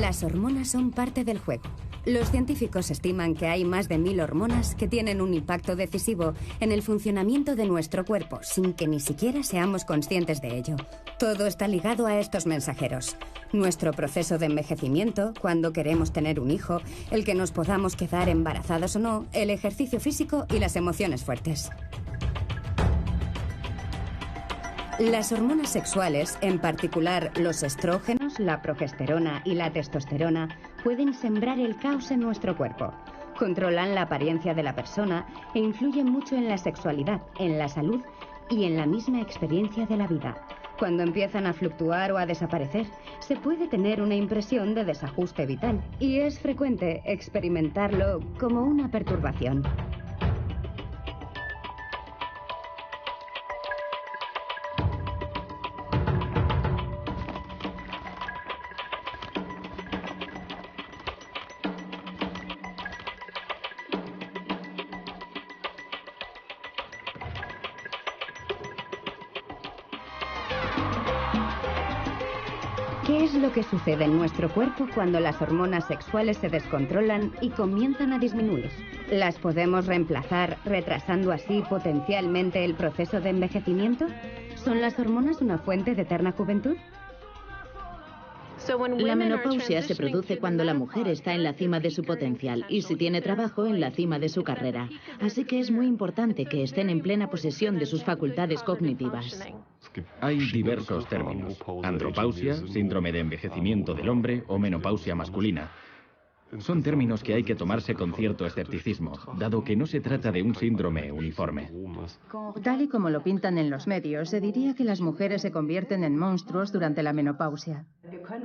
Las hormonas son parte del juego. Los científicos estiman que hay más de 1000 hormonas que tienen un impacto decisivo en el funcionamiento de nuestro cuerpo, sin que ni siquiera seamos conscientes de ello. Todo está ligado a estos mensajeros. Nuestro proceso de envejecimiento, cuando queremos tener un hijo, el que nos podamos quedar embarazadas o no, el ejercicio físico y las emociones fuertes. Las hormonas sexuales, en particular los estrógenos, la progesterona y la testosterona, pueden sembrar el caos en nuestro cuerpo. Controlan la apariencia de la persona e influyen mucho en la sexualidad, en la salud y en la misma experiencia de la vida. Cuando empiezan a fluctuar o a desaparecer, se puede tener una impresión de desajuste vital y es frecuente experimentarlo como una perturbación. ¿Qué es lo que sucede en nuestro cuerpo cuando las hormonas sexuales se descontrolan y comienzan a disminuir? ¿Las podemos reemplazar, retrasando así potencialmente el proceso de envejecimiento? ¿Son las hormonas una fuente de eterna juventud? La menopausia se produce cuando la mujer está en la cima de su potencial y si tiene trabajo en la cima de su carrera. Así que es muy importante que estén en plena posesión de sus facultades cognitivas. Hay diversos términos: andropausia, síndrome de envejecimiento del hombre o menopausia masculina. Son términos que hay que tomarse con cierto escepticismo, dado que no se trata de un síndrome uniforme. Tal y como lo pintan en los medios, se diría que las mujeres se convierten en monstruos durante la menopausia.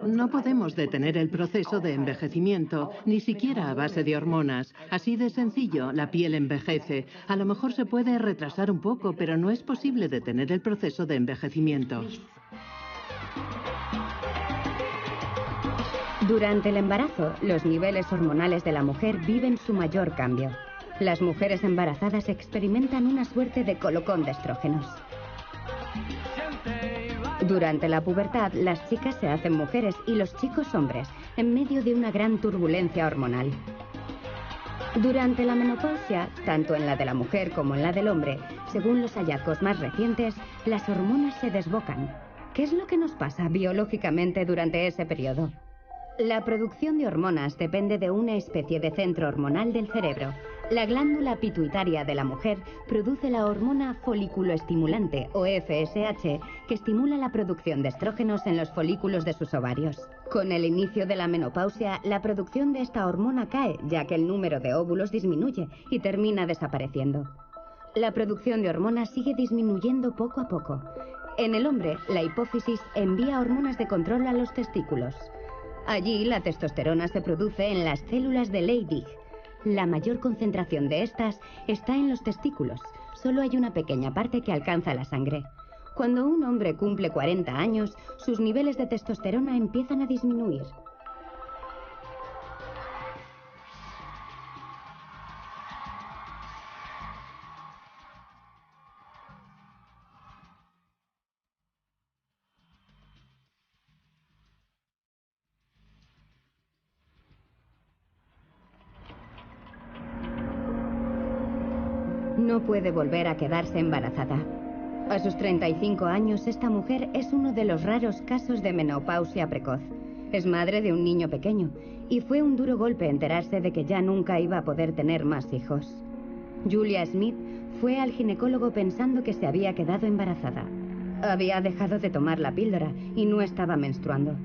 No podemos detener el proceso de envejecimiento, ni siquiera a base de hormonas. Así de sencillo, la piel envejece. A lo mejor se puede retrasar un poco, pero no es posible detener el proceso de envejecimiento. Durante el embarazo, los niveles hormonales de la mujer viven su mayor cambio. Las mujeres embarazadas experimentan una suerte de colocón de estrógenos. Durante la pubertad, las chicas se hacen mujeres y los chicos hombres, en medio de una gran turbulencia hormonal. Durante la menopausia, tanto en la de la mujer como en la del hombre, según los hallazgos más recientes, las hormonas se desbocan. ¿Qué es lo que nos pasa biológicamente durante ese periodo? La producción de hormonas depende de una especie de centro hormonal del cerebro. La glándula pituitaria de la mujer produce la hormona folículo-estimulante, o FSH, que estimula la producción de estrógenos en los folículos de sus ovarios. Con el inicio de la menopausia, la producción de esta hormona cae, ya que el número de óvulos disminuye y termina desapareciendo. La producción de hormonas sigue disminuyendo poco a poco. En el hombre, la hipófisis envía hormonas de control a los testículos. Allí, la testosterona se produce en las células de Leydig. La mayor concentración de estas está en los testículos. Solo hay una pequeña parte que alcanza la sangre. Cuando un hombre cumple 40 años, sus niveles de testosterona empiezan a disminuir. No puede volver a quedarse embarazada. A sus 35 años, esta mujer es uno de los raros casos de menopausia precoz. Es madre de un niño pequeño y fue un duro golpe enterarse de que ya nunca iba a poder tener más hijos. Julia Smith fue al ginecólogo pensando que se había quedado embarazada. Había dejado de tomar la píldora y no estaba menstruando.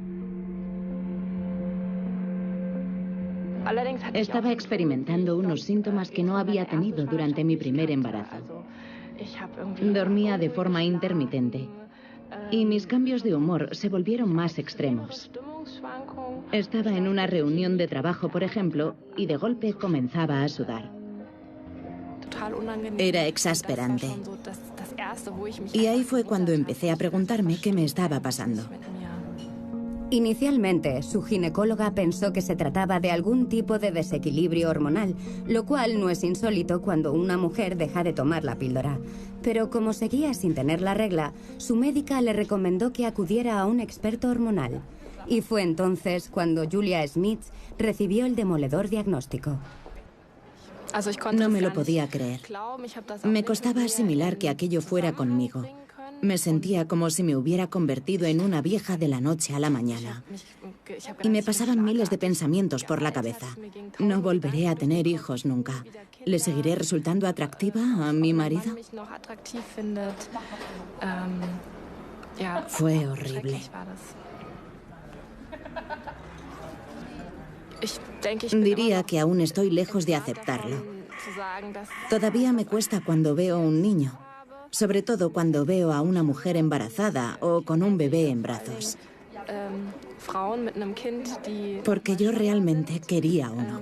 Estaba experimentando unos síntomas que no había tenido durante mi primer embarazo. Dormía de forma intermitente y mis cambios de humor se volvieron más extremos. Estaba en una reunión de trabajo, por ejemplo, y de golpe comenzaba a sudar. Era exasperante. Y ahí fue cuando empecé a preguntarme qué me estaba pasando. Inicialmente, su ginecóloga pensó que se trataba de algún tipo de desequilibrio hormonal, lo cual no es insólito cuando una mujer deja de tomar la píldora. Pero como seguía sin tener la regla, su médica le recomendó que acudiera a un experto hormonal. Y fue entonces cuando Julia Smith recibió el demoledor diagnóstico. No me lo podía creer. Me costaba asimilar que aquello fuera conmigo. Me sentía como si me hubiera convertido en una vieja de la noche a la mañana. Y me pasaban miles de pensamientos por la cabeza. No volveré a tener hijos nunca. ¿Le seguiré resultando atractiva a mi marido? Fue horrible. Diría que aún estoy lejos de aceptarlo. Todavía me cuesta cuando veo a un niño, sobre todo cuando veo a una mujer embarazada o con un bebé en brazos. Porque yo realmente quería uno.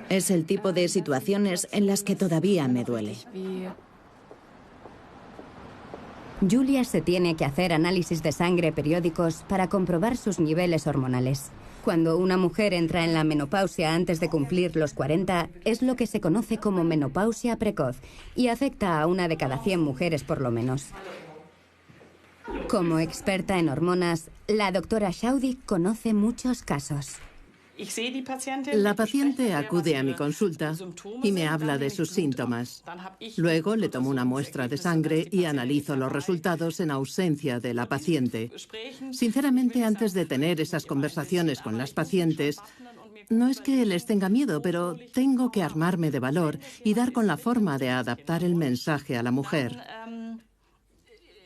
Es el tipo de situaciones en las que todavía me duele. Julia se tiene que hacer análisis de sangre periódicos para comprobar sus niveles hormonales. Cuando una mujer entra en la menopausia antes de cumplir los 40, es lo que se conoce como menopausia precoz y afecta a 1 de cada 100 mujeres por lo menos. Como experta en hormonas, la doctora Schaudig conoce muchos casos. La paciente acude a mi consulta y me habla de sus síntomas. Luego le tomo una muestra de sangre y analizo los resultados en ausencia de la paciente. Sinceramente, antes de tener esas conversaciones con las pacientes, no es que les tenga miedo, pero tengo que armarme de valor y dar con la forma de adaptar el mensaje a la mujer.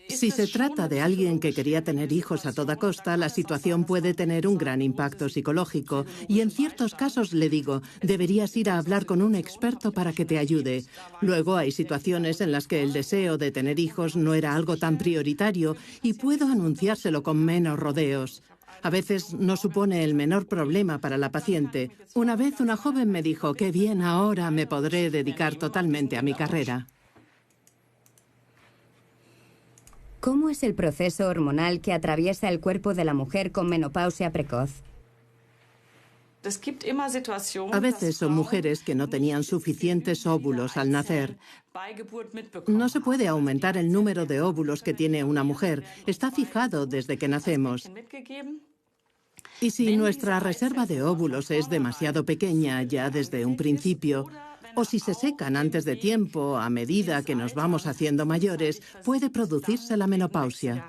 Si se trata de alguien que quería tener hijos a toda costa, la situación puede tener un gran impacto psicológico y en ciertos casos le digo, deberías ir a hablar con un experto para que te ayude. Luego hay situaciones en las que el deseo de tener hijos no era algo tan prioritario y puedo anunciárselo con menos rodeos. A veces no supone el menor problema para la paciente. Una vez una joven me dijo, qué bien, ahora me podré dedicar totalmente a mi carrera. ¿Cómo es el proceso hormonal que atraviesa el cuerpo de la mujer con menopausia precoz? A veces son mujeres que no tenían suficientes óvulos al nacer. No se puede aumentar el número de óvulos que tiene una mujer. Está fijado desde que nacemos. Y si nuestra reserva de óvulos es demasiado pequeña ya desde un principio, o si se secan antes de tiempo a medida que nos vamos haciendo mayores, puede producirse la menopausia.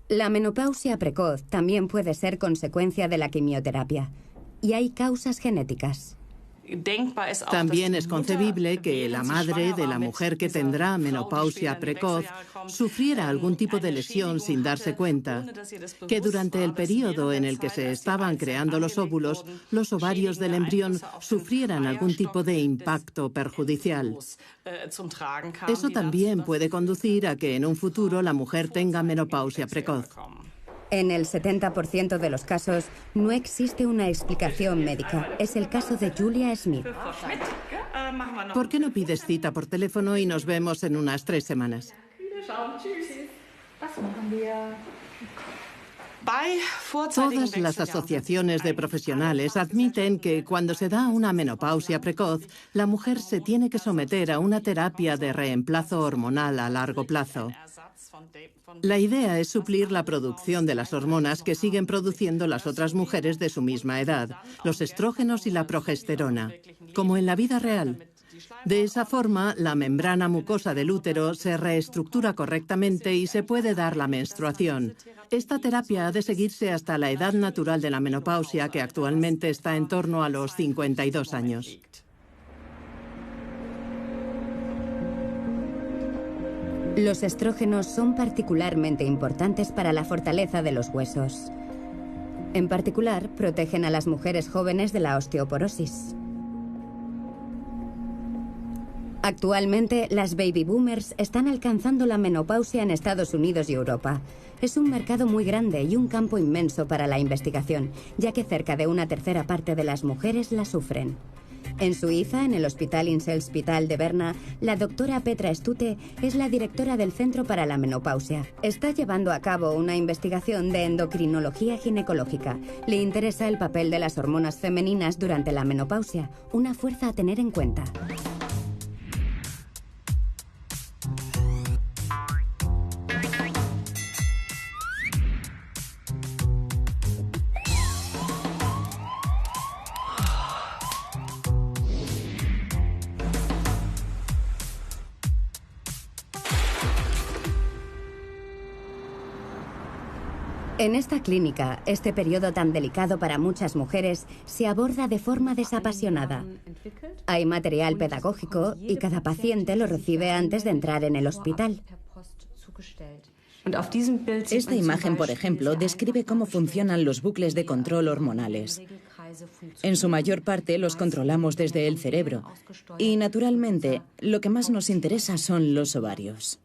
La menopausia precoz también puede ser consecuencia de la quimioterapia, y hay causas genéticas. También es concebible que la madre de la mujer que tendrá menopausia precoz sufriera algún tipo de lesión sin darse cuenta, que durante el periodo en el que se estaban creando los óvulos, los ovarios del embrión sufrieran algún tipo de impacto perjudicial. Eso también puede conducir a que en un futuro la mujer tenga menopausia precoz. En el 70% de los casos no existe una explicación médica. Es el caso de Julia Smith. ¿Por qué no pides cita por teléfono y nos vemos en unas 3 semanas? Todas las asociaciones de profesionales admiten que cuando se da una menopausia precoz, la mujer se tiene que someter a una terapia de reemplazo hormonal a largo plazo. La idea es suplir la producción de las hormonas que siguen produciendo las otras mujeres de su misma edad, los estrógenos y la progesterona, como en la vida real. De esa forma, la membrana mucosa del útero se reestructura correctamente y se puede dar la menstruación. Esta terapia ha de seguirse hasta la edad natural de la menopausia, que actualmente está en torno a los 52 años. Los estrógenos son particularmente importantes para la fortaleza de los huesos. En particular, protegen a las mujeres jóvenes de la osteoporosis. Actualmente, las baby boomers están alcanzando la menopausia en Estados Unidos y Europa. Es un mercado muy grande y un campo inmenso para la investigación, ya que cerca de 1/3 parte de las mujeres la sufren. En Suiza, en el Hospital Inselspital de Berna, la doctora Petra Stute es la directora del Centro para la Menopausia. Está llevando a cabo una investigación de endocrinología ginecológica. Le interesa el papel de las hormonas femeninas durante la menopausia, una fuerza a tener en cuenta. En esta clínica, este periodo tan delicado para muchas mujeres se aborda de forma desapasionada. Hay material pedagógico y cada paciente lo recibe antes de entrar en el hospital. Esta imagen, por ejemplo, describe cómo funcionan los bucles de control hormonales. En su mayor parte los controlamos desde el cerebro y, naturalmente, lo que más nos interesa son los ovarios.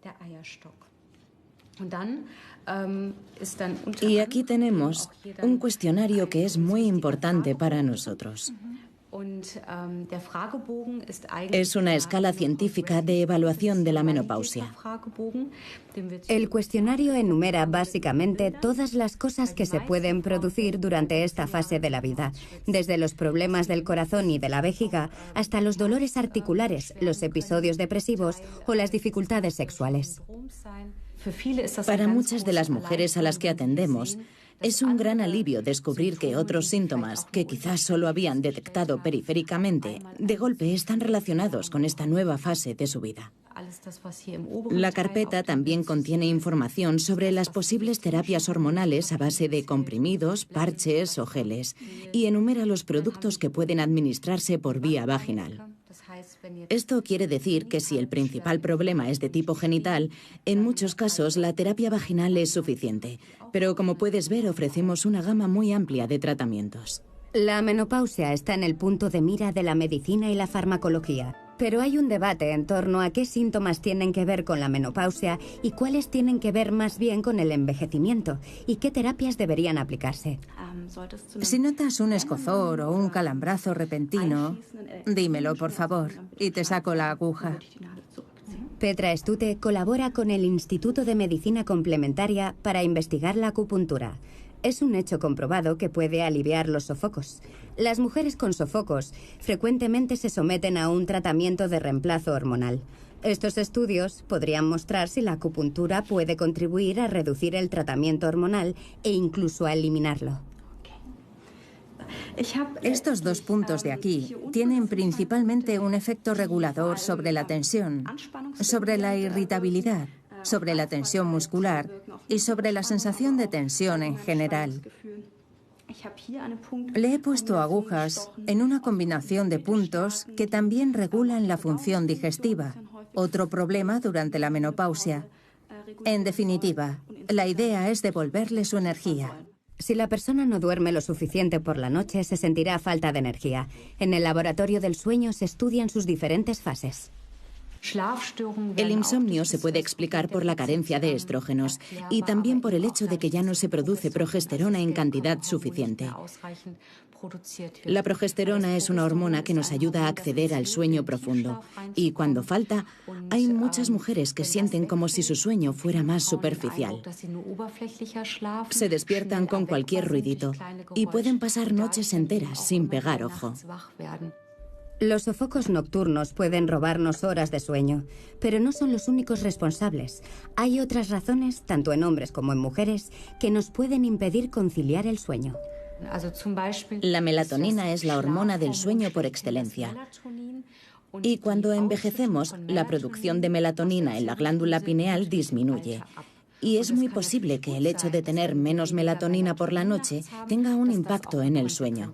Y aquí tenemos un cuestionario que es muy importante para nosotros. Es una escala científica de evaluación de la menopausia. El cuestionario enumera básicamente todas las cosas que se pueden producir durante esta fase de la vida, desde los problemas del corazón y de la vejiga hasta los dolores articulares, los episodios depresivos o las dificultades sexuales. Para muchas de las mujeres a las que atendemos, es un gran alivio descubrir que otros síntomas, que quizás solo habían detectado periféricamente, de golpe están relacionados con esta nueva fase de su vida. La carpeta también contiene información sobre las posibles terapias hormonales a base de comprimidos, parches o geles, y enumera los productos que pueden administrarse por vía vaginal. Esto quiere decir que si el principal problema es de tipo genital, en muchos casos la terapia vaginal es suficiente. Pero como puedes ver, ofrecemos una gama muy amplia de tratamientos. La menopausia está en el punto de mira de la medicina y la farmacología. Pero hay un debate en torno a qué síntomas tienen que ver con la menopausia y cuáles tienen que ver más bien con el envejecimiento y qué terapias deberían aplicarse. Si notas un escozor o un calambrazo repentino, dímelo, por favor, y te saco la aguja. Petra Stute colabora con el Instituto de Medicina Complementaria para investigar la acupuntura. Es un hecho comprobado que puede aliviar los sofocos. Las mujeres con sofocos frecuentemente se someten a un tratamiento de reemplazo hormonal. Estos estudios podrían mostrar si la acupuntura puede contribuir a reducir el tratamiento hormonal e incluso a eliminarlo. Estos dos puntos de aquí tienen principalmente un efecto regulador sobre la tensión, sobre la irritabilidad, sobre la tensión muscular y sobre la sensación de tensión en general. Le he puesto agujas en una combinación de puntos que también regulan la función digestiva, otro problema durante la menopausia. En definitiva, la idea es devolverle su energía. Si la persona no duerme lo suficiente por la noche, se sentirá falta de energía. En el laboratorio del sueño se estudian sus diferentes fases. El insomnio se puede explicar por la carencia de estrógenos y también por el hecho de que ya no se produce progesterona en cantidad suficiente. La progesterona es una hormona que nos ayuda a acceder al sueño profundo y cuando falta, hay muchas mujeres que sienten como si su sueño fuera más superficial. Se despiertan con cualquier ruidito y pueden pasar noches enteras sin pegar ojo. Los sofocos nocturnos pueden robarnos horas de sueño, pero no son los únicos responsables. Hay otras razones, tanto en hombres como en mujeres, que nos pueden impedir conciliar el sueño. La melatonina es la hormona del sueño por excelencia. Y cuando envejecemos, la producción de melatonina en la glándula pineal disminuye. Y es muy posible que el hecho de tener menos melatonina por la noche tenga un impacto en el sueño.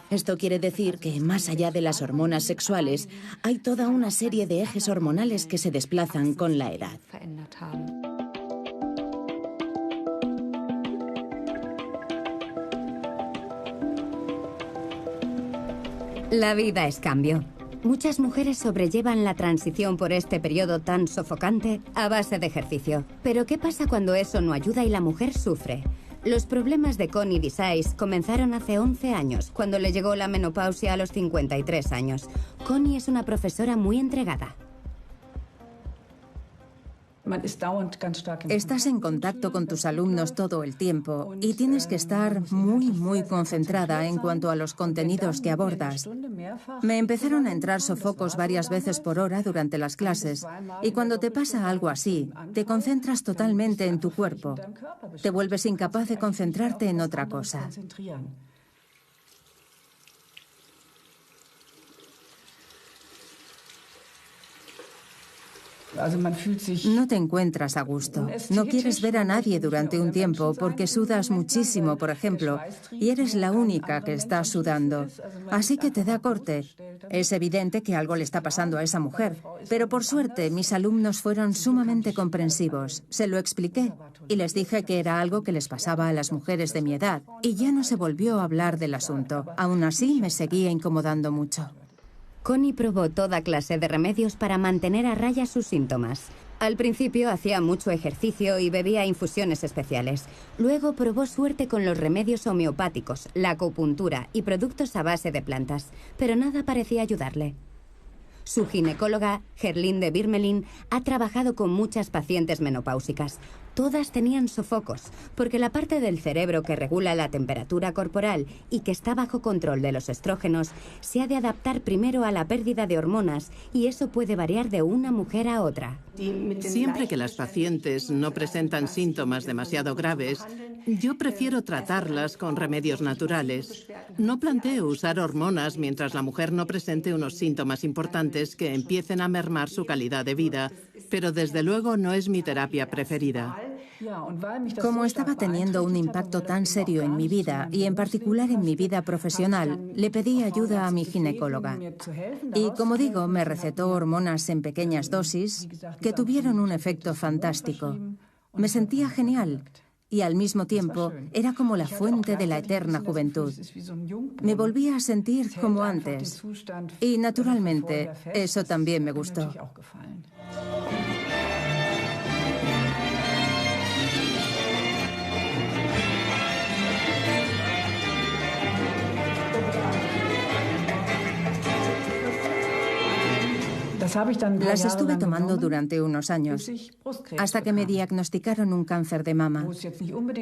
Esto quiere decir que, más allá de las hormonas sexuales, hay toda una serie de ejes hormonales que se desplazan con la edad. La vida es cambio. Muchas mujeres sobrellevan la transición por este periodo tan sofocante a base de ejercicio. Pero ¿qué pasa cuando eso no ayuda y la mujer sufre? Los problemas de Connie Desais comenzaron hace 11 años, cuando le llegó la menopausia a los 53 años. Connie es una profesora muy entregada. Estás en contacto con tus alumnos todo el tiempo y tienes que estar muy concentrada en cuanto a los contenidos que abordas. Me empezaron a entrar sofocos varias veces por hora durante las clases y cuando te pasa algo así, te concentras totalmente en tu cuerpo. Te vuelves incapaz de concentrarte en otra cosa. No te encuentras a gusto. No quieres ver a nadie durante un tiempo porque sudas muchísimo, por ejemplo, y eres la única que está sudando. Así que te da corte. Es evidente que algo le está pasando a esa mujer, pero por suerte mis alumnos fueron sumamente comprensivos. Se lo expliqué y les dije que era algo que les pasaba a las mujeres de mi edad y ya no se volvió a hablar del asunto. Aún así me seguía incomodando mucho. Connie probó toda clase de remedios para mantener a raya sus síntomas. Al principio hacía mucho ejercicio y bebía infusiones especiales. Luego probó suerte con los remedios homeopáticos, la acupuntura y productos a base de plantas, pero nada parecía ayudarle. Su ginecóloga, Gerlinde Birmelin, ha trabajado con muchas pacientes menopáusicas. Todas tenían sofocos, porque la parte del cerebro que regula la temperatura corporal y que está bajo control de los estrógenos se ha de adaptar primero a la pérdida de hormonas y eso puede variar de una mujer a otra. Siempre que las pacientes no presentan síntomas demasiado graves, yo prefiero tratarlas con remedios naturales. No planteo usar hormonas mientras la mujer no presente unos síntomas importantes que empiecen a mermar su calidad de vida, pero desde luego no es mi terapia preferida. Como estaba teniendo un impacto tan serio en mi vida y en particular en mi vida profesional, le pedí ayuda a mi ginecóloga. Y como digo, me recetó hormonas en pequeñas dosis que tuvieron un efecto fantástico. Me sentía genial y al mismo tiempo era como la fuente de la eterna juventud. Me volvía a sentir como antes y naturalmente eso también me gustó. Las estuve tomando durante unos años, hasta que me diagnosticaron un cáncer de mama.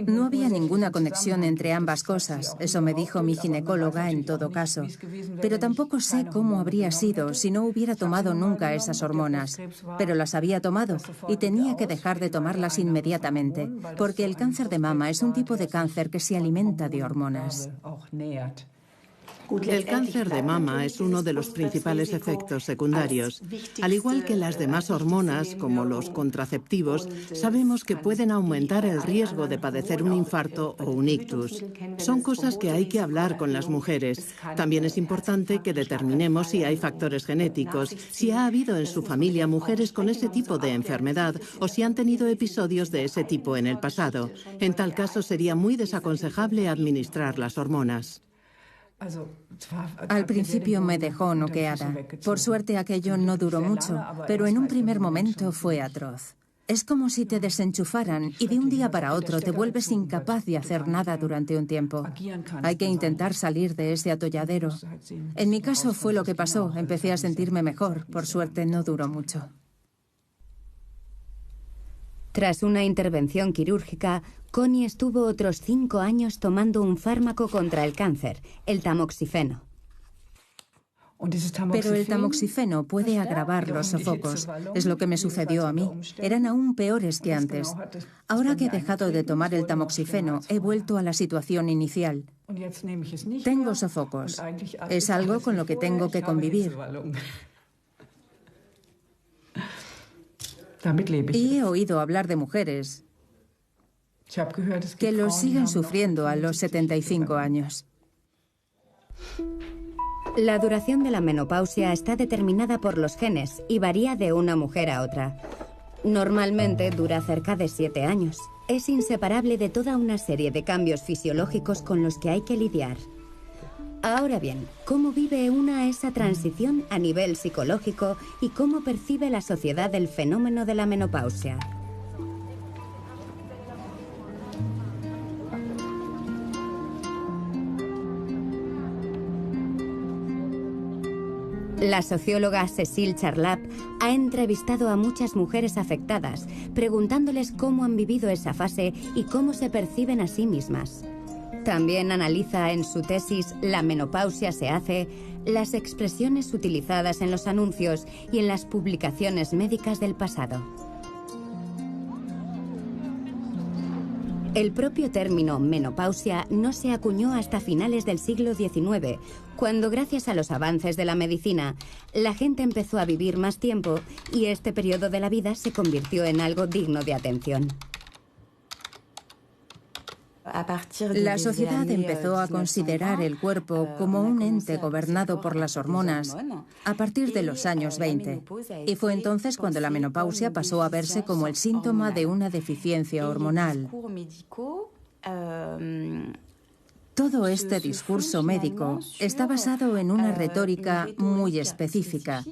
No había ninguna conexión entre ambas cosas, eso me dijo mi ginecóloga en todo caso. Pero tampoco sé cómo habría sido si no hubiera tomado nunca esas hormonas. Pero las había tomado y tenía que dejar de tomarlas inmediatamente, porque el cáncer de mama es un tipo de cáncer que se alimenta de hormonas. El cáncer de mama es uno de los principales efectos secundarios. Al igual que las demás hormonas, como los contraceptivos, sabemos que pueden aumentar el riesgo de padecer un infarto o un ictus. Son cosas que hay que hablar con las mujeres. También es importante que determinemos si hay factores genéticos, si ha habido en su familia mujeres con ese tipo de enfermedad o si han tenido episodios de ese tipo en el pasado. En tal caso, sería muy desaconsejable administrar las hormonas. Al principio me dejó noqueada. Por suerte aquello no duró mucho, pero en un primer momento fue atroz. Es como si te desenchufaran y de un día para otro te vuelves incapaz de hacer nada durante un tiempo. Hay que intentar salir de ese atolladero. En mi caso fue lo que pasó. Empecé a sentirme mejor. Por suerte no duró mucho. Tras una intervención quirúrgica, Connie estuvo otros 5 años tomando un fármaco contra el cáncer, el tamoxifeno. Pero el tamoxifeno puede agravar los sofocos. Es lo que me sucedió a mí. Eran aún peores que antes. Ahora que he dejado de tomar el tamoxifeno, he vuelto a la situación inicial. Tengo sofocos. Es algo con lo que tengo que convivir. Y he oído hablar de mujeres que los siguen sufriendo a los 75 años. La duración de la menopausia está determinada por los genes y varía de una mujer a otra. Normalmente dura cerca de 7 años. Es inseparable de toda una serie de cambios fisiológicos con los que hay que lidiar. Ahora bien, ¿cómo vive una esa transición a nivel psicológico y cómo percibe la sociedad el fenómeno de la menopausia? La socióloga Cécile Charlap ha entrevistado a muchas mujeres afectadas, preguntándoles cómo han vivido esa fase y cómo se perciben a sí mismas. También analiza en su tesis La menopausia se hace las expresiones utilizadas en los anuncios y en las publicaciones médicas del pasado. El propio término menopausia no se acuñó hasta finales del siglo XIX, cuando gracias a los avances de la medicina, la gente empezó a vivir más tiempo y este periodo de la vida se convirtió en algo digno de atención. La sociedad empezó a considerar el cuerpo como un ente gobernado por las hormonas a partir de los años 20. Y fue entonces cuando la menopausia pasó a verse como el síntoma de una deficiencia hormonal. Todo este discurso médico está basado en una retórica muy específica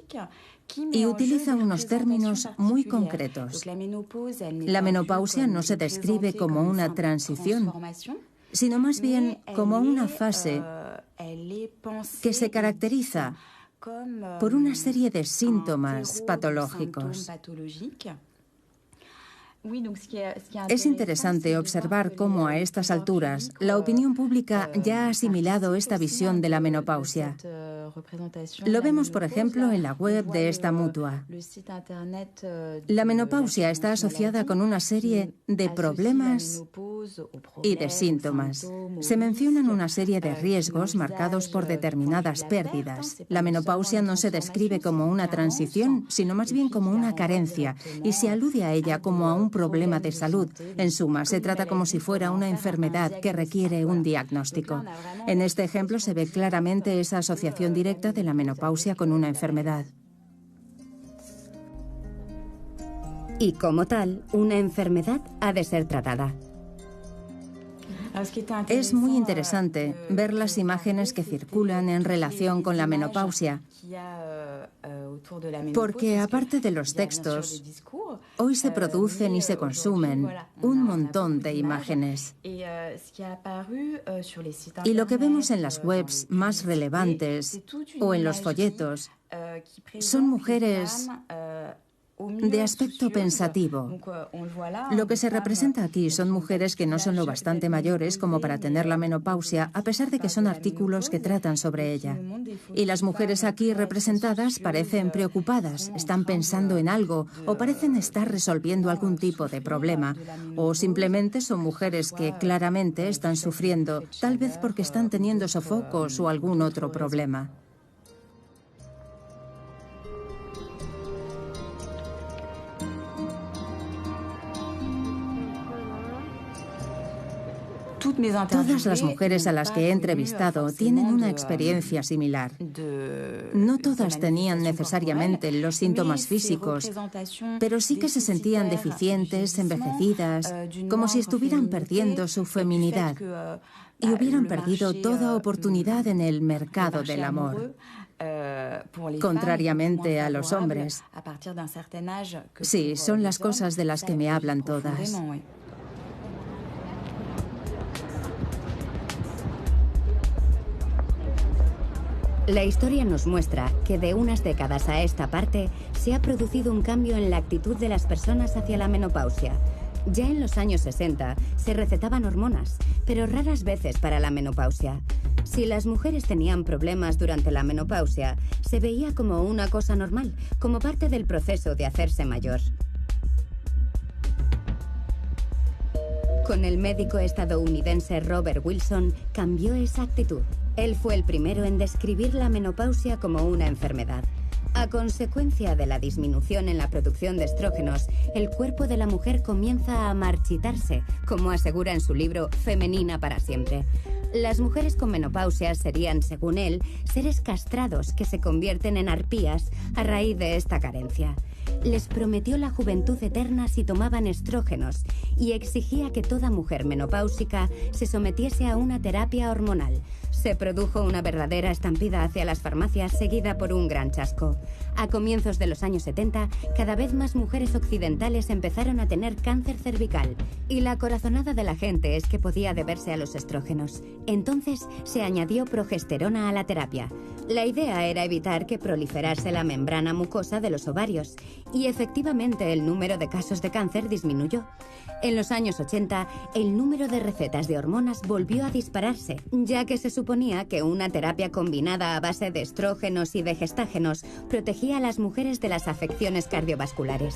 y utiliza unos términos muy concretos. La menopausia no se describe como una transición, sino más bien como una fase que se caracteriza por una serie de síntomas patológicos. Es interesante observar cómo a estas alturas la opinión pública ya ha asimilado esta visión de la menopausia. Lo vemos, por ejemplo, en la web de esta mutua. La menopausia está asociada con una serie de problemas y de síntomas. Se mencionan una serie de riesgos marcados por determinadas pérdidas. La menopausia no se describe como una transición, sino más bien como una carencia, y se alude a ella como a un problema de salud. En suma, se trata como si fuera una enfermedad que requiere un diagnóstico. En este ejemplo se ve claramente esa asociación directa de la menopausia con una enfermedad. Y como tal, una enfermedad ha de ser tratada. Es muy interesante ver las imágenes que circulan en relación con la menopausia, porque aparte de los textos, hoy se producen y se consumen un montón de imágenes. Y lo que vemos en las webs más relevantes o en los folletos son mujeres de aspecto pensativo. Lo que se representa aquí son mujeres que no son lo bastante mayores como para tener la menopausia, a pesar de que son artículos que tratan sobre ella. Y las mujeres aquí representadas parecen preocupadas, están pensando en algo o parecen estar resolviendo algún tipo de problema. O simplemente son mujeres que claramente están sufriendo, tal vez porque están teniendo sofocos o algún otro problema. Todas las mujeres a las que he entrevistado tienen una experiencia similar. No todas tenían necesariamente los síntomas físicos, pero sí que se sentían deficientes, envejecidas, como si estuvieran perdiendo su feminidad y hubieran perdido toda oportunidad en el mercado del amor. Contrariamente a los hombres. Sí, son las cosas de las que me hablan todas. La historia nos muestra que de unas décadas a esta parte se ha producido un cambio en la actitud de las personas hacia la menopausia. Ya en los años 60 se recetaban hormonas, pero raras veces para la menopausia. Si las mujeres tenían problemas durante la menopausia, se veía como una cosa normal, como parte del proceso de hacerse mayor. Con el médico estadounidense Robert Wilson cambió esa actitud. Él fue el primero en describir la menopausia como una enfermedad. A consecuencia de la disminución en la producción de estrógenos, el cuerpo de la mujer comienza a marchitarse, como asegura en su libro Femenina para siempre. Las mujeres con menopausia serían, según él, seres castrados que se convierten en arpías a raíz de esta carencia. Les prometió la juventud eterna si tomaban estrógenos y exigía que toda mujer menopáusica se sometiese a una terapia hormonal. Se produjo una verdadera estampida hacia las farmacias seguida por un gran chasco. A comienzos de los años 70, cada vez más mujeres occidentales empezaron a tener cáncer cervical y la corazonada de la gente es que podía deberse a los estrógenos. Entonces se añadió progesterona a la terapia. La idea era evitar que proliferase la membrana mucosa de los ovarios y efectivamente el número de casos de cáncer disminuyó. En los años 80, el número de recetas de hormonas volvió a dispararse, ya que se suponía suponía que una terapia combinada a base de estrógenos y de gestágenos protegía a las mujeres de las afecciones cardiovasculares.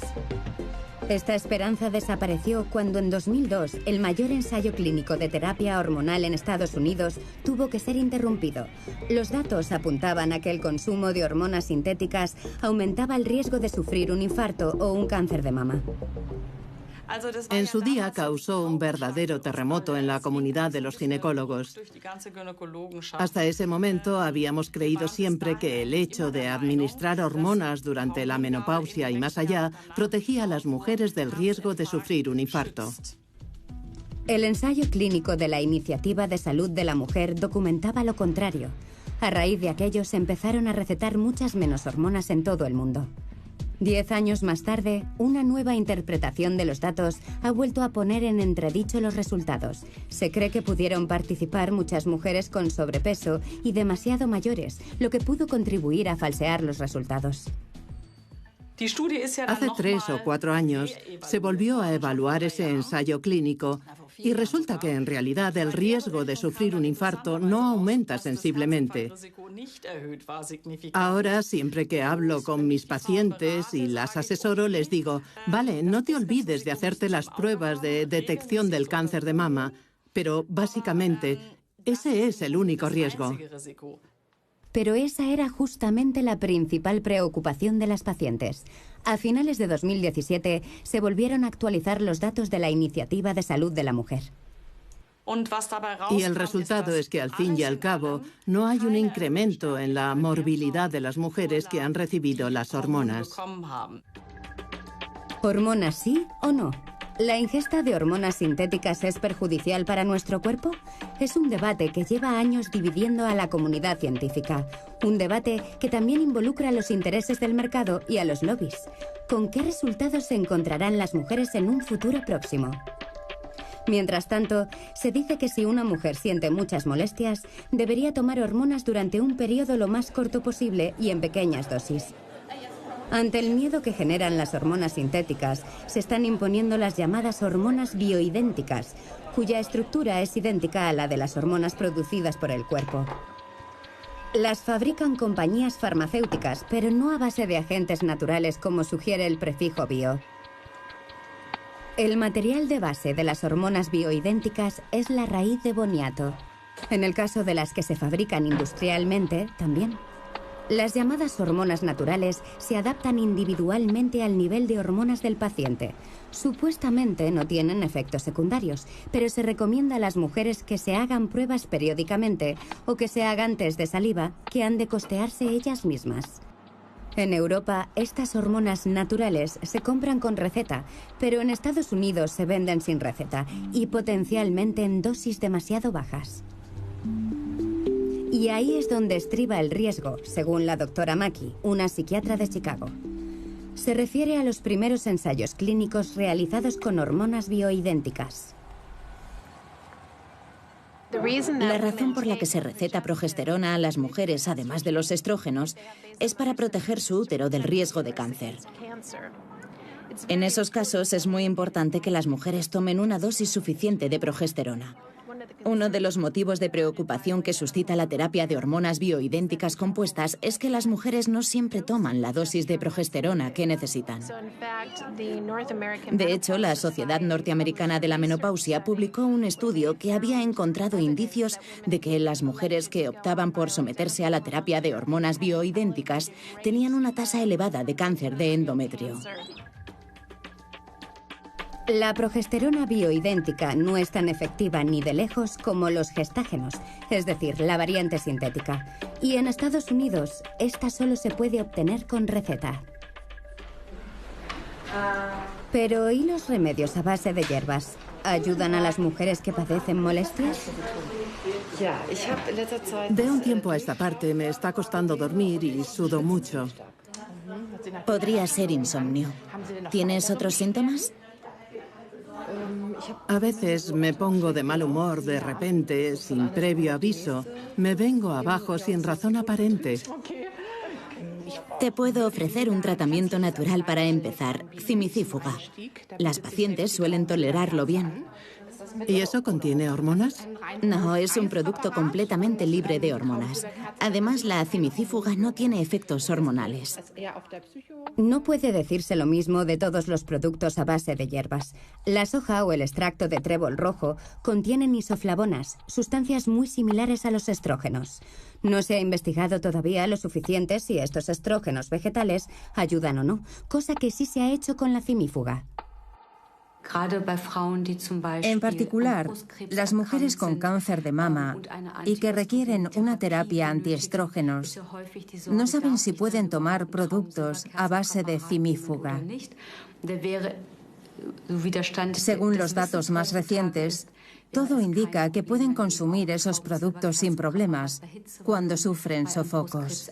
Esta esperanza desapareció cuando en 2002 el mayor ensayo clínico de terapia hormonal en Estados Unidos tuvo que ser interrumpido. Los datos apuntaban a que el consumo de hormonas sintéticas aumentaba el riesgo de sufrir un infarto o un cáncer de mama. En su día causó un verdadero terremoto en la comunidad de los ginecólogos. Hasta ese momento habíamos creído siempre que el hecho de administrar hormonas durante la menopausia y más allá protegía a las mujeres del riesgo de sufrir un infarto. El ensayo clínico de la Iniciativa de Salud de la Mujer documentaba lo contrario. A raíz de aquello se empezaron a recetar muchas menos hormonas en todo el mundo. 10 años más tarde, una nueva interpretación de los datos ha vuelto a poner en entredicho los resultados. Se cree que pudieron participar muchas mujeres con sobrepeso y demasiado mayores, lo que pudo contribuir a falsear los resultados. Hace 3 o 4 años se volvió a evaluar ese ensayo clínico y resulta que en realidad el riesgo de sufrir un infarto no aumenta sensiblemente. Ahora, siempre que hablo con mis pacientes y las asesoro, les digo, vale, no te olvides de hacerte las pruebas de detección del cáncer de mama, pero básicamente ese es el único riesgo. Pero esa era justamente la principal preocupación de las pacientes. A finales de 2017 se volvieron a actualizar los datos de la Iniciativa de Salud de la Mujer. Y el resultado es que al fin y al cabo no hay un incremento en la morbilidad de las mujeres que han recibido las hormonas. ¿Hormonas sí o no? ¿La ingesta de hormonas sintéticas es perjudicial para nuestro cuerpo? Es un debate que lleva años dividiendo a la comunidad científica. Un debate que también involucra a los intereses del mercado y a los lobbies. ¿Con qué resultados se encontrarán las mujeres en un futuro próximo? Mientras tanto, se dice que si una mujer siente muchas molestias, debería tomar hormonas durante un periodo lo más corto posible y en pequeñas dosis. Ante el miedo que generan las hormonas sintéticas, se están imponiendo las llamadas hormonas bioidénticas, cuya estructura es idéntica a la de las hormonas producidas por el cuerpo. Las fabrican compañías farmacéuticas, pero no a base de agentes naturales como sugiere el prefijo bio. El material de base de las hormonas bioidénticas es la raíz de boniato. En el caso de las que se fabrican industrialmente, también. Las llamadas hormonas naturales se adaptan individualmente al nivel de hormonas del paciente. Supuestamente no tienen efectos secundarios, pero se recomienda a las mujeres que se hagan pruebas periódicamente o que se hagan test de saliva que han de costearse ellas mismas. En Europa, estas hormonas naturales se compran con receta, pero en Estados Unidos se venden sin receta y potencialmente en dosis demasiado bajas. Y ahí es donde estriba el riesgo, según la doctora Maki, una psiquiatra de Chicago. Se refiere a los primeros ensayos clínicos realizados con hormonas bioidénticas. La razón por la que se receta progesterona a las mujeres, además de los estrógenos, es para proteger su útero del riesgo de cáncer. En esos casos es muy importante que las mujeres tomen una dosis suficiente de progesterona. Uno de los motivos de preocupación que suscita la terapia de hormonas bioidénticas compuestas es que las mujeres no siempre toman la dosis de progesterona que necesitan. De hecho, la Sociedad Norteamericana de la Menopausia publicó un estudio que había encontrado indicios de que las mujeres que optaban por someterse a la terapia de hormonas bioidénticas tenían una tasa elevada de cáncer de endometrio. La progesterona bioidéntica no es tan efectiva ni de lejos como los gestágenos, es decir, la variante sintética. Y en Estados Unidos, esta solo se puede obtener con receta. Pero ¿y los remedios a base de hierbas? ¿Ayudan a las mujeres que padecen molestias? De un tiempo a esta parte me está costando dormir y sudo mucho. Podría ser insomnio. ¿Tienes otros síntomas? A veces me pongo de mal humor de repente, sin previo aviso. Me vengo abajo sin razón aparente. Te puedo ofrecer un tratamiento natural para empezar, cimicífuga. Las pacientes suelen tolerarlo bien. ¿Y eso contiene hormonas? No, es un producto completamente libre de hormonas. Además, la cimicífuga no tiene efectos hormonales. No puede decirse lo mismo de todos los productos a base de hierbas. La soja o el extracto de trébol rojo contienen isoflavonas, sustancias muy similares a los estrógenos. No se ha investigado todavía lo suficiente si estos estrógenos vegetales ayudan o no, cosa que sí se ha hecho con la cimífuga. En particular, las mujeres con cáncer de mama y que requieren una terapia antiestrógenos no saben si pueden tomar productos a base de cimífuga. Según los datos más recientes, todo indica que pueden consumir esos productos sin problemas cuando sufren sofocos.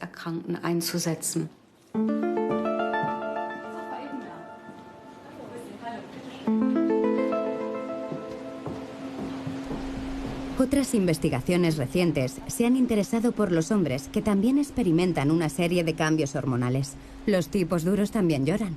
Otras investigaciones recientes se han interesado por los hombres que también experimentan una serie de cambios hormonales. Los tipos duros también lloran.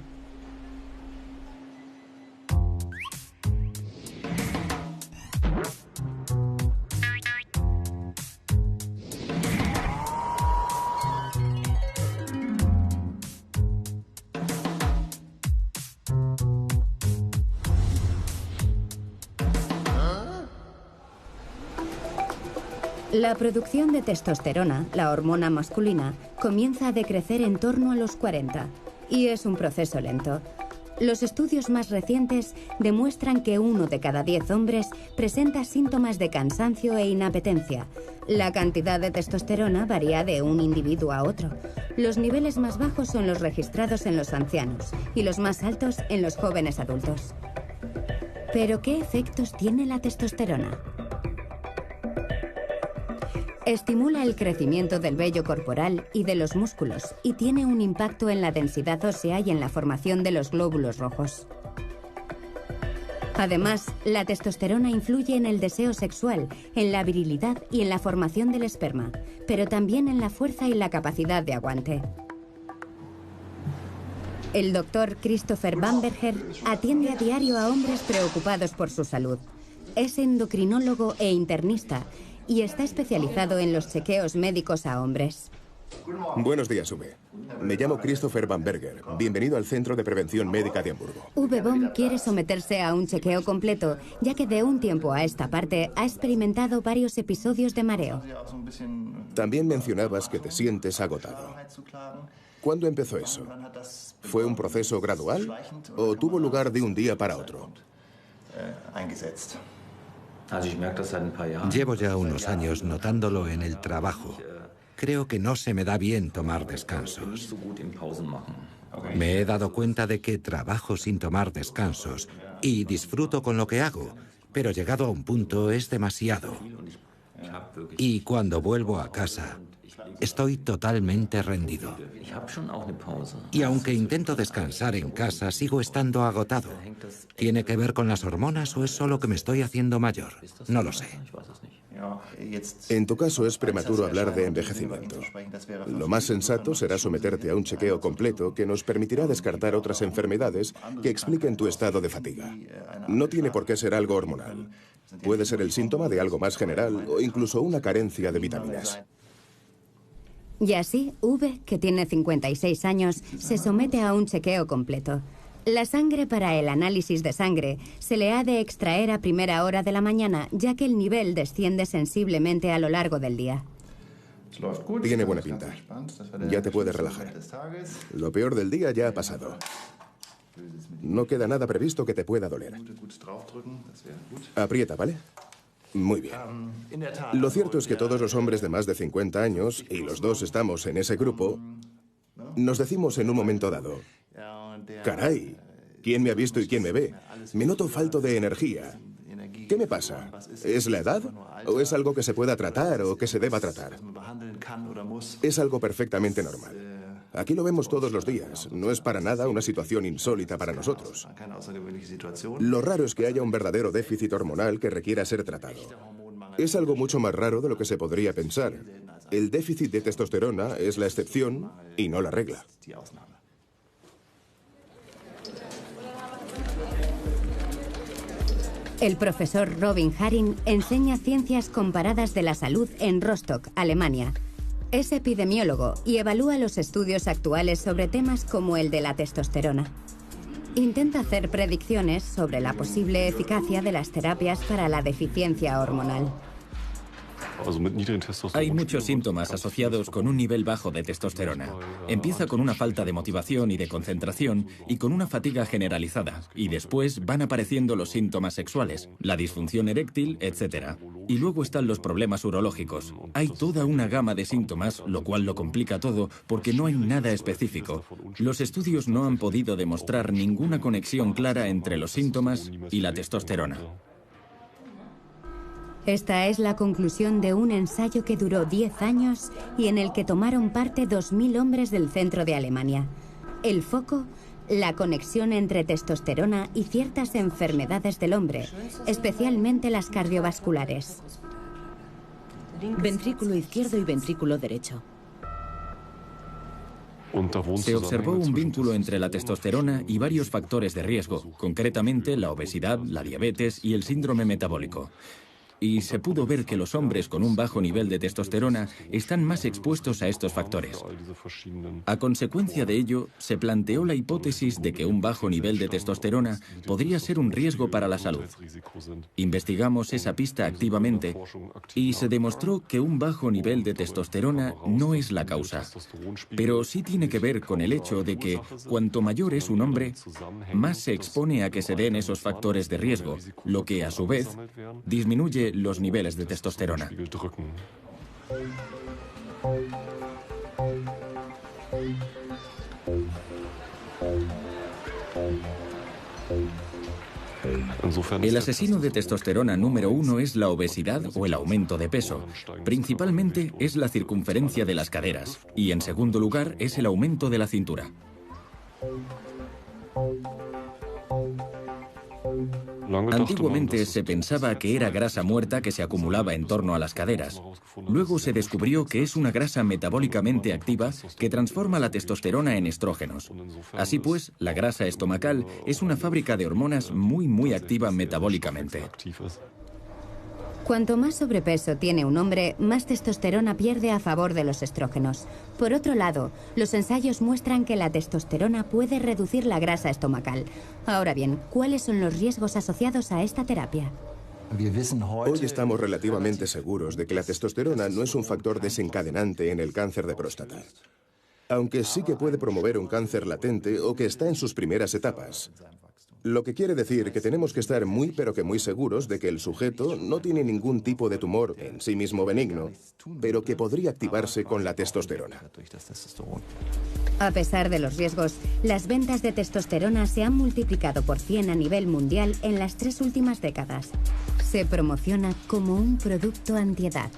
La producción de testosterona, la hormona masculina, comienza a decrecer en torno a los 40 y es un proceso lento. Los estudios más recientes demuestran que 1 de cada 10 hombres presenta síntomas de cansancio e inapetencia. La cantidad de testosterona varía de un individuo a otro. Los niveles más bajos son los registrados en los ancianos y los más altos en los jóvenes adultos. ¿Pero qué efectos tiene la testosterona? Estimula el crecimiento del vello corporal y de los músculos y tiene un impacto en la densidad ósea y en la formación de los glóbulos rojos. Además, la testosterona influye en el deseo sexual, en la virilidad y en la formación del esperma, pero también en la fuerza y la capacidad de aguante. El doctor Christopher Bamberger atiende a diario a hombres preocupados por su salud. Es endocrinólogo e internista y está especializado en los chequeos médicos a hombres. Buenos días, Uwe. Me llamo Christopher Bamberger. Bienvenido al Centro de Prevención Médica de Hamburgo. Uwe Bohm quiere someterse a un chequeo completo, ya que de un tiempo a esta parte ha experimentado varios episodios de mareo. También mencionabas que te sientes agotado. ¿Cuándo empezó eso? ¿Fue un proceso gradual o tuvo lugar de un día para otro? Llevo ya unos años notándolo en el trabajo. Creo que no se me da bien tomar descansos. Me he dado cuenta de que trabajo sin tomar descansos y disfruto con lo que hago, pero llegado a un punto es demasiado. Y cuando vuelvo a casa, estoy totalmente rendido. Y aunque intento descansar en casa, sigo estando agotado. ¿Tiene que ver con las hormonas o es solo que me estoy haciendo mayor? No lo sé. En tu caso es prematuro hablar de envejecimiento. Lo más sensato será someterte a un chequeo completo que nos permitirá descartar otras enfermedades que expliquen tu estado de fatiga. No tiene por qué ser algo hormonal. Puede ser el síntoma de algo más general o incluso una carencia de vitaminas. Y así, Uwe, que tiene 56 años, se somete a un chequeo completo. La sangre para el análisis de sangre se le ha de extraer a primera hora de la mañana, ya que el nivel desciende sensiblemente a lo largo del día. Tiene buena pinta. Ya te puedes relajar. Lo peor del día ya ha pasado. No queda nada previsto que te pueda doler. Aprieta, ¿vale? Muy bien. Lo cierto es que todos los hombres de más de 50 años, y los dos estamos en ese grupo, nos decimos en un momento dado: caray, ¿quién me ha visto y quién me ve? Me noto falto de energía. ¿Qué me pasa? ¿Es la edad? ¿O es algo que se pueda tratar o que se deba tratar? Es algo perfectamente normal. Aquí lo vemos todos los días. No es para nada una situación insólita para nosotros. Lo raro es que haya un verdadero déficit hormonal que requiera ser tratado. Es algo mucho más raro de lo que se podría pensar. El déficit de testosterona es la excepción y no la regla. El profesor Robin Haring enseña ciencias comparadas de la salud en Rostock, Alemania. Es epidemiólogo y evalúa los estudios actuales sobre temas como el de la testosterona. Intenta hacer predicciones sobre la posible eficacia de las terapias para la deficiencia hormonal. Hay muchos síntomas asociados con un nivel bajo de testosterona. Empieza con una falta de motivación y de concentración y con una fatiga generalizada. Y después van apareciendo los síntomas sexuales, la disfunción eréctil, etc. Y luego están los problemas urológicos. Hay toda una gama de síntomas, lo cual lo complica todo porque no hay nada específico. Los estudios no han podido demostrar ninguna conexión clara entre los síntomas y la testosterona. Esta es la conclusión de un ensayo que duró 10 años y en el que tomaron parte 2.000 hombres del centro de Alemania. El foco, la conexión entre testosterona y ciertas enfermedades del hombre, especialmente las cardiovasculares. Ventrículo izquierdo y ventrículo derecho. Se observó un vínculo entre la testosterona y varios factores de riesgo, concretamente la obesidad, la diabetes y el síndrome metabólico. Y se pudo ver que los hombres con un bajo nivel de testosterona están más expuestos a estos factores. A consecuencia de ello, se planteó la hipótesis de que un bajo nivel de testosterona podría ser un riesgo para la salud. Investigamos esa pista activamente y se demostró que un bajo nivel de testosterona no es la causa, pero sí tiene que ver con el hecho de que cuanto mayor es un hombre, más se expone a que se den esos factores de riesgo, lo que a su vez disminuye los niveles de testosterona. El asesino de testosterona número 1 es la obesidad o el aumento de peso. Principalmente es la circunferencia de las caderas y en segundo lugar es el aumento de la cintura. Antiguamente se pensaba que era grasa muerta que se acumulaba en torno a las caderas. Luego se descubrió que es una grasa metabólicamente activa que transforma la testosterona en estrógenos. Así pues, la grasa estomacal es una fábrica de hormonas muy activa metabólicamente. Cuanto más sobrepeso tiene un hombre, más testosterona pierde a favor de los estrógenos. Por otro lado, los ensayos muestran que la testosterona puede reducir la grasa estomacal. Ahora bien, ¿cuáles son los riesgos asociados a esta terapia? Hoy estamos relativamente seguros de que la testosterona no es un factor desencadenante en el cáncer de próstata, aunque sí que puede promover un cáncer latente o que está en sus primeras etapas. Lo que quiere decir que tenemos que estar muy pero que muy seguros de que el sujeto no tiene ningún tipo de tumor en sí mismo benigno, pero que podría activarse con la testosterona. A pesar de los riesgos, las ventas de testosterona se han multiplicado por 100 a nivel mundial en las 3 últimas décadas. Se promociona como un producto antiedad.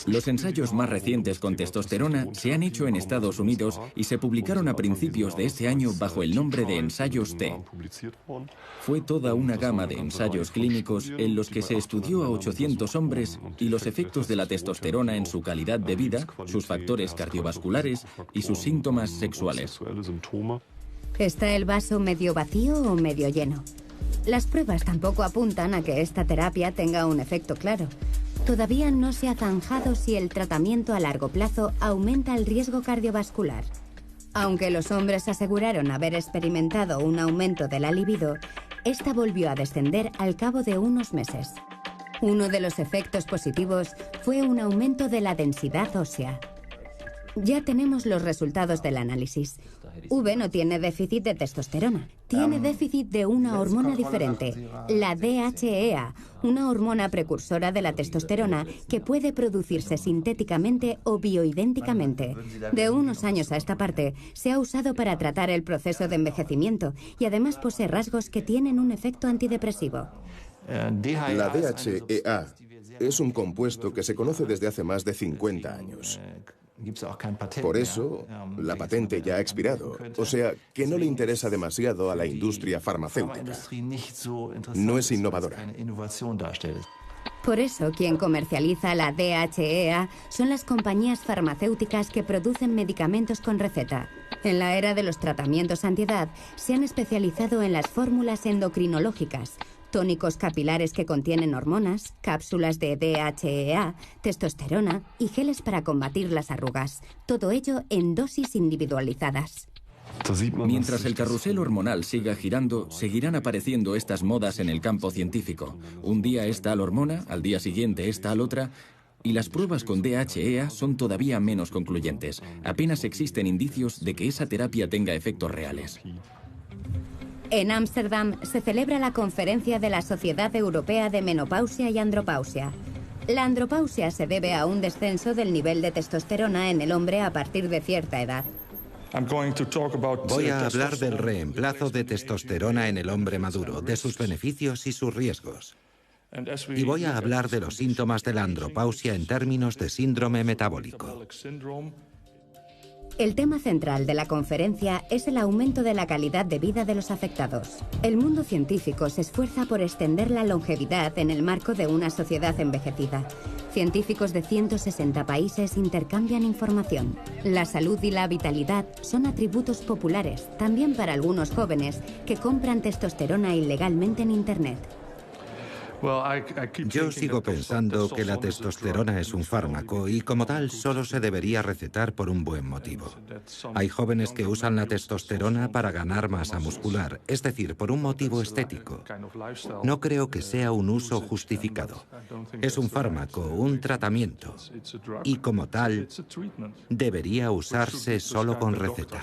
Los ensayos más recientes con testosterona se han hecho en Estados Unidos y se publicaron a principios de este año bajo el nombre de ensayos T. Fue toda una gama de ensayos clínicos en los que se estudió a 800 hombres y los efectos de la testosterona en su calidad de vida, sus factores cardiovasculares y sus síntomas sexuales. ¿Está el vaso medio vacío o medio lleno? Las pruebas tampoco apuntan a que esta terapia tenga un efecto claro. Todavía no se ha zanjado si el tratamiento a largo plazo aumenta el riesgo cardiovascular. Aunque los hombres aseguraron haber experimentado un aumento de la libido, esta volvió a descender al cabo de unos meses. Uno de los efectos positivos fue un aumento de la densidad ósea. Ya tenemos los resultados del análisis. V no tiene déficit de testosterona. Tiene déficit de una hormona diferente, la DHEA, una hormona precursora de la testosterona que puede producirse sintéticamente o bioidénticamente. De unos años a esta parte, se ha usado para tratar el proceso de envejecimiento y además posee rasgos que tienen un efecto antidepresivo. La DHEA es un compuesto que se conoce desde hace más de 50 años. Por eso, la patente ya ha expirado, o sea, que no le interesa demasiado a la industria farmacéutica. No es innovadora. Por eso, quien comercializa la DHEA son las compañías farmacéuticas que producen medicamentos con receta. En la era de los tratamientos antiedad, se han especializado en las fórmulas endocrinológicas, tónicos capilares que contienen hormonas, cápsulas de DHEA, testosterona y geles para combatir las arrugas. Todo ello en dosis individualizadas. Mientras el carrusel hormonal siga girando, seguirán apareciendo estas modas en el campo científico. Un día es tal hormona, al día siguiente es tal otra, y las pruebas con DHEA son todavía menos concluyentes. Apenas existen indicios de que esa terapia tenga efectos reales. En Ámsterdam se celebra la conferencia de la Sociedad Europea de Menopausia y Andropausia. La andropausia se debe a un descenso del nivel de testosterona en el hombre a partir de cierta edad. Voy a hablar del reemplazo de testosterona en el hombre maduro, de sus beneficios y sus riesgos. Y voy a hablar de los síntomas de la andropausia en términos de síndrome metabólico. El tema central de la conferencia es el aumento de la calidad de vida de los afectados. El mundo científico se esfuerza por extender la longevidad en el marco de una sociedad envejecida. Científicos de 160 países intercambian información. La salud y la vitalidad son atributos populares, también para algunos jóvenes que compran testosterona ilegalmente en Internet. Yo sigo pensando que la testosterona es un fármaco y como tal solo se debería recetar por un buen motivo. Hay jóvenes que usan la testosterona para ganar masa muscular, es decir, por un motivo estético. No creo que sea un uso justificado. Es un fármaco, un tratamiento, y como tal debería usarse solo con receta.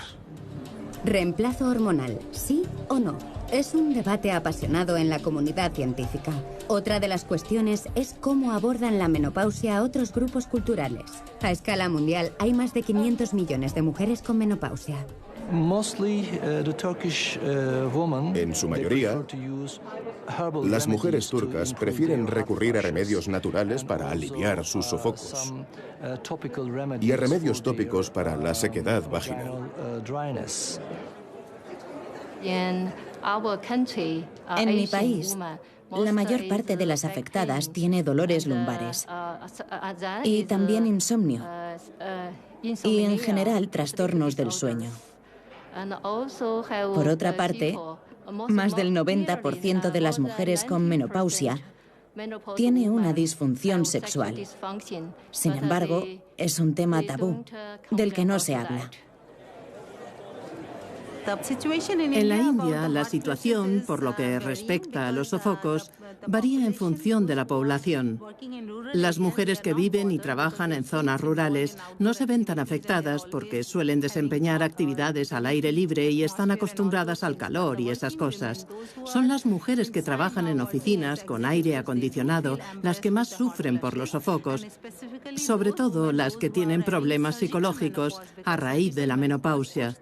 ¿Reemplazo hormonal, sí o no? Es un debate apasionado en la comunidad científica. Otra de las cuestiones es cómo abordan la menopausia a otros grupos culturales. A escala mundial hay más de 500 millones de mujeres con menopausia. En su mayoría, las mujeres turcas prefieren recurrir a remedios naturales para aliviar sus sofocos y a remedios tópicos para la sequedad vaginal. En mi país, la mayor parte de las afectadas tiene dolores lumbares y también insomnio y en general trastornos del sueño. Por otra parte, más del 90% de las mujeres con menopausia tiene una disfunción sexual. Sin embargo, es un tema tabú, del que no se habla. En la India, la situación, por lo que respecta a los sofocos, varía en función de la población. Las mujeres que viven y trabajan en zonas rurales no se ven tan afectadas porque suelen desempeñar actividades al aire libre y están acostumbradas al calor y esas cosas. Son las mujeres que trabajan en oficinas con aire acondicionado las que más sufren por los sofocos, sobre todo las que tienen problemas psicológicos a raíz de la menopausia,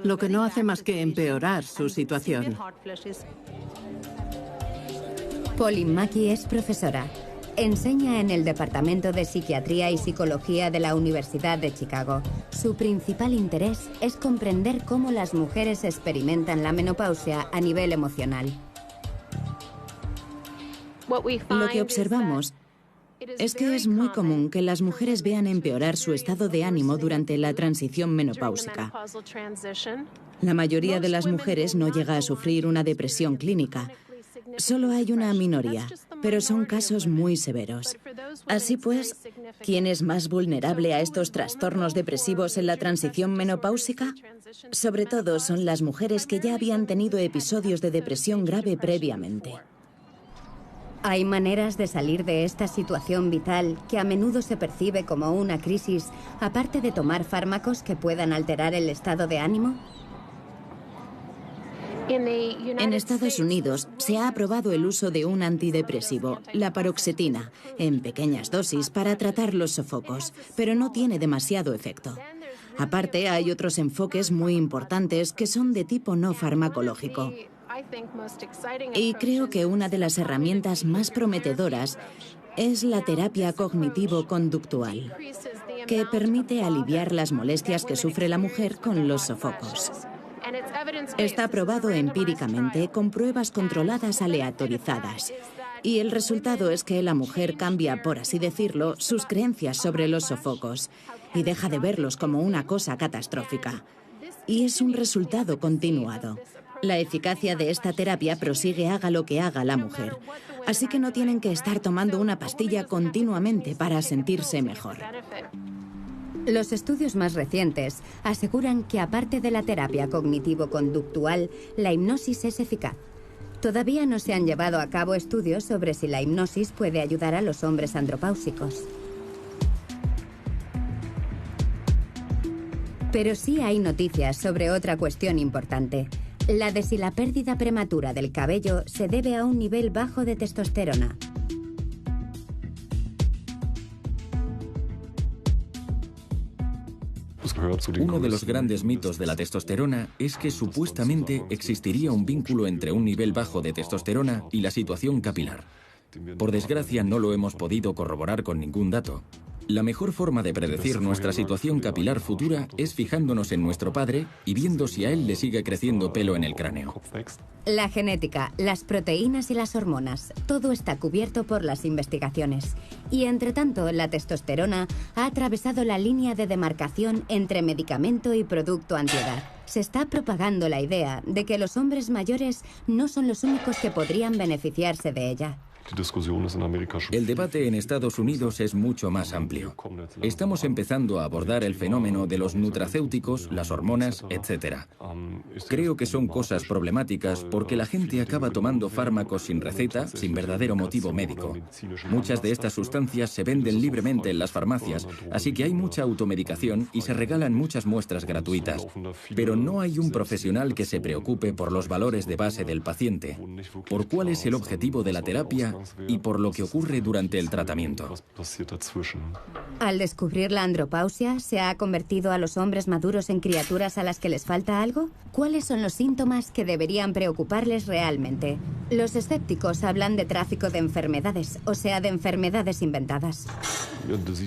lo que no hace más que empeorar su situación. Pauline Mackey es profesora. Enseña en el Departamento de Psiquiatría y Psicología de la Universidad de Chicago. Su principal interés es comprender cómo las mujeres experimentan la menopausia a nivel emocional. Lo que observamos es que es muy común que las mujeres vean empeorar su estado de ánimo durante la transición menopáusica. La mayoría de las mujeres no llega a sufrir una depresión clínica. Solo hay una minoría, pero son casos muy severos. Así pues, ¿quién es más vulnerable a estos trastornos depresivos en la transición menopáusica? Sobre todo son las mujeres que ya habían tenido episodios de depresión grave previamente. ¿Hay maneras de salir de esta situación vital que a menudo se percibe como una crisis, aparte de tomar fármacos que puedan alterar el estado de ánimo? En Estados Unidos se ha aprobado el uso de un antidepresivo, la paroxetina, en pequeñas dosis para tratar los sofocos, pero no tiene demasiado efecto. Aparte, hay otros enfoques muy importantes que son de tipo no farmacológico. Y creo que una de las herramientas más prometedoras es la terapia cognitivo-conductual, que permite aliviar las molestias que sufre la mujer con los sofocos. Está probado empíricamente con pruebas controladas aleatorizadas. Y el resultado es que la mujer cambia, por así decirlo, sus creencias sobre los sofocos y deja de verlos como una cosa catastrófica. Y es un resultado continuado. La eficacia de esta terapia prosigue haga lo que haga la mujer. Así que no tienen que estar tomando una pastilla continuamente para sentirse mejor. Los estudios más recientes aseguran que aparte de la terapia cognitivo-conductual, la hipnosis es eficaz. Todavía no se han llevado a cabo estudios sobre si la hipnosis puede ayudar a los hombres andropáusicos. Pero sí hay noticias sobre otra cuestión importante, la de si la pérdida prematura del cabello se debe a un nivel bajo de testosterona. Uno de los grandes mitos de la testosterona es que supuestamente existiría un vínculo entre un nivel bajo de testosterona y la situación capilar. Por desgracia, no lo hemos podido corroborar con ningún dato. La mejor forma de predecir nuestra situación capilar futura es fijándonos en nuestro padre y viendo si a él le sigue creciendo pelo en el cráneo. La genética, las proteínas y las hormonas, todo está cubierto por las investigaciones. Y entre tanto, la testosterona ha atravesado la línea de demarcación entre medicamento y producto antiedad. Se está propagando la idea de que los hombres mayores no son los únicos que podrían beneficiarse de ella. El debate en Estados Unidos es mucho más amplio. Estamos empezando a abordar el fenómeno de los nutracéuticos, las hormonas, etc. Creo que son cosas problemáticas porque la gente acaba tomando fármacos sin receta, sin verdadero motivo médico. Muchas de estas sustancias se venden libremente en las farmacias, así que hay mucha automedicación y se regalan muchas muestras gratuitas. Pero no hay un profesional que se preocupe por los valores de base del paciente, por cuál es el objetivo de la terapia y por lo que ocurre durante el tratamiento. Al descubrir la andropausia, ¿se ha convertido a los hombres maduros en criaturas a las que les falta algo? ¿Cuáles son los síntomas que deberían preocuparles realmente? Los escépticos hablan de tráfico de enfermedades, o sea, de enfermedades inventadas.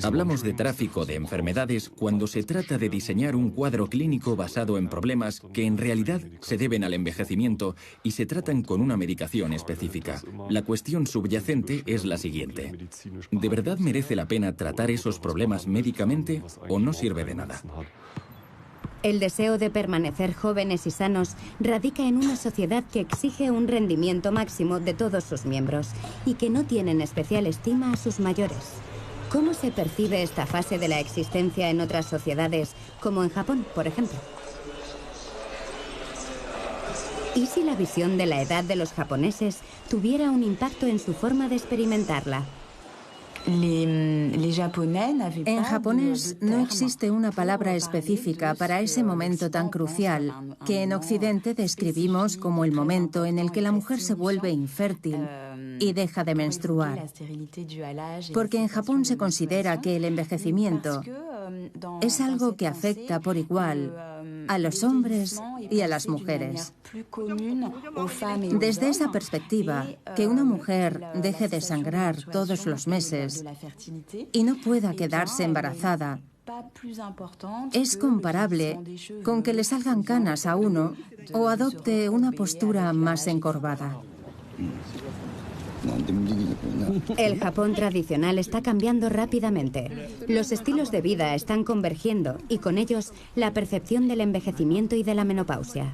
Hablamos de tráfico de enfermedades cuando se trata de diseñar un cuadro clínico basado en problemas que en realidad se deben al envejecimiento y se tratan con una medicación específica. La cuestión subyacente es la siguiente: ¿de verdad merece la pena tratar esos problemas médicamente o no sirve de nada? El deseo de permanecer jóvenes y sanos radica en una sociedad que exige un rendimiento máximo de todos sus miembros y que no tienen especial estima a sus mayores. ¿Cómo se percibe esta fase de la existencia en otras sociedades, como en Japón, por ejemplo? ¿Y si la visión de la edad de los japoneses tuviera un impacto en su forma de experimentarla? En japonés no existe una palabra específica para ese momento tan crucial que en Occidente describimos como el momento en el que la mujer se vuelve infértil y deja de menstruar. Porque en Japón se considera que el envejecimiento es algo que afecta por igual a los hombres y a las mujeres. Desde esa perspectiva, que una mujer deje de sangrar todos los meses y no pueda quedarse embarazada es comparable con que le salgan canas a uno o adopte una postura más encorvada. El Japón tradicional está cambiando rápidamente. Los estilos de vida están convergiendo y con ellos la percepción del envejecimiento y de la menopausia.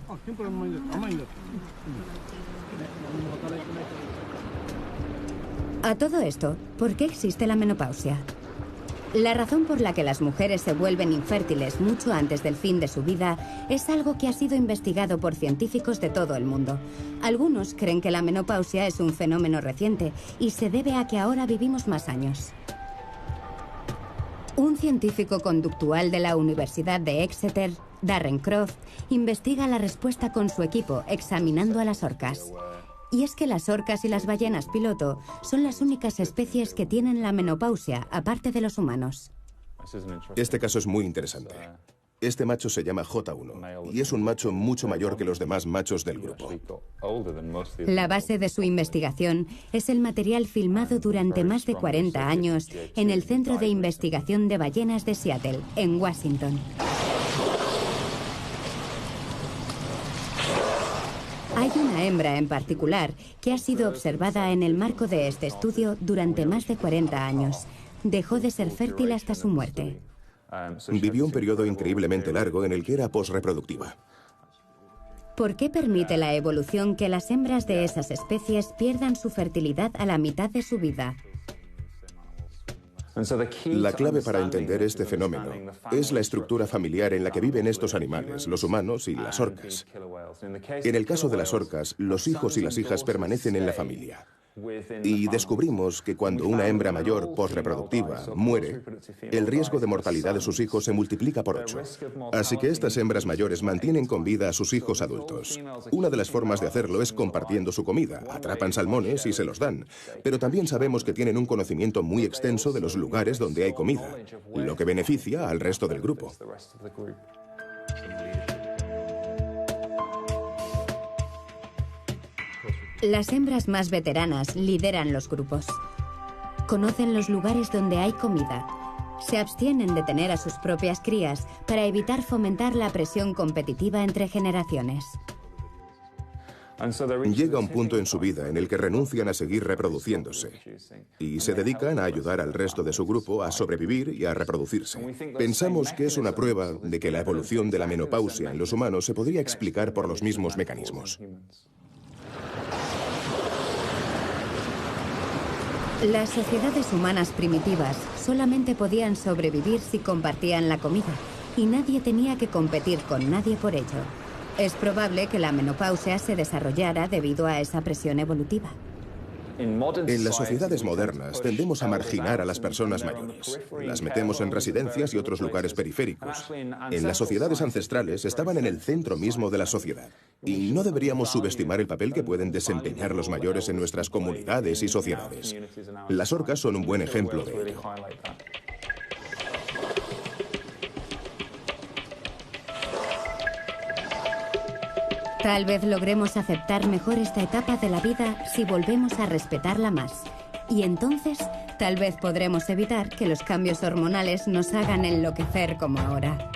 A todo esto, ¿por qué existe la menopausia? La razón por la que las mujeres se vuelven infértiles mucho antes del fin de su vida es algo que ha sido investigado por científicos de todo el mundo. Algunos creen que la menopausia es un fenómeno reciente y se debe a que ahora vivimos más años. Un científico conductual de la Universidad de Exeter, Darren Croft, investiga la respuesta con su equipo examinando a las orcas. Y es que las orcas y las ballenas piloto son las únicas especies que tienen la menopausia, aparte de los humanos. Este caso es muy interesante. Este macho se llama J1 y es un macho mucho mayor que los demás machos del grupo. La base de su investigación es el material filmado durante más de 40 años en el Centro de Investigación de Ballenas de Seattle, en Washington. Hay una hembra en particular que ha sido observada en el marco de este estudio durante más de 40 años. Dejó de ser fértil hasta su muerte. Vivió un periodo increíblemente largo en el que era posreproductiva. ¿Por qué permite la evolución que las hembras de esas especies pierdan su fertilidad a la mitad de su vida? La clave para entender este fenómeno es la estructura familiar en la que viven estos animales, los humanos y las orcas. En el caso de las orcas, los hijos y las hijas permanecen en la familia. Y descubrimos que cuando una hembra mayor posreproductiva muere, el riesgo de mortalidad de sus hijos se multiplica por 8. Así que estas hembras mayores mantienen con vida a sus hijos adultos. Una de las formas de hacerlo es compartiendo su comida. Atrapan salmones y se los dan. Pero también sabemos que tienen un conocimiento muy extenso de los lugares donde hay comida, lo que beneficia al resto del grupo. Las hembras más veteranas lideran los grupos. Conocen los lugares donde hay comida. Se abstienen de tener a sus propias crías para evitar fomentar la presión competitiva entre generaciones. Llega un punto en su vida en el que renuncian a seguir reproduciéndose y se dedican a ayudar al resto de su grupo a sobrevivir y a reproducirse. Pensamos que es una prueba de que la evolución de la menopausia en los humanos se podría explicar por los mismos mecanismos. Las sociedades humanas primitivas solamente podían sobrevivir si compartían la comida y nadie tenía que competir con nadie por ello. Es probable que la menopausia se desarrollara debido a esa presión evolutiva. En las sociedades modernas tendemos a marginar a las personas mayores. Las metemos en residencias y otros lugares periféricos. En las sociedades ancestrales estaban en el centro mismo de la sociedad. Y no deberíamos subestimar el papel que pueden desempeñar los mayores en nuestras comunidades y sociedades. Las orcas son un buen ejemplo de ello. Tal vez logremos aceptar mejor esta etapa de la vida si volvemos a respetarla más. Y entonces, tal vez podremos evitar que los cambios hormonales nos hagan enloquecer como ahora.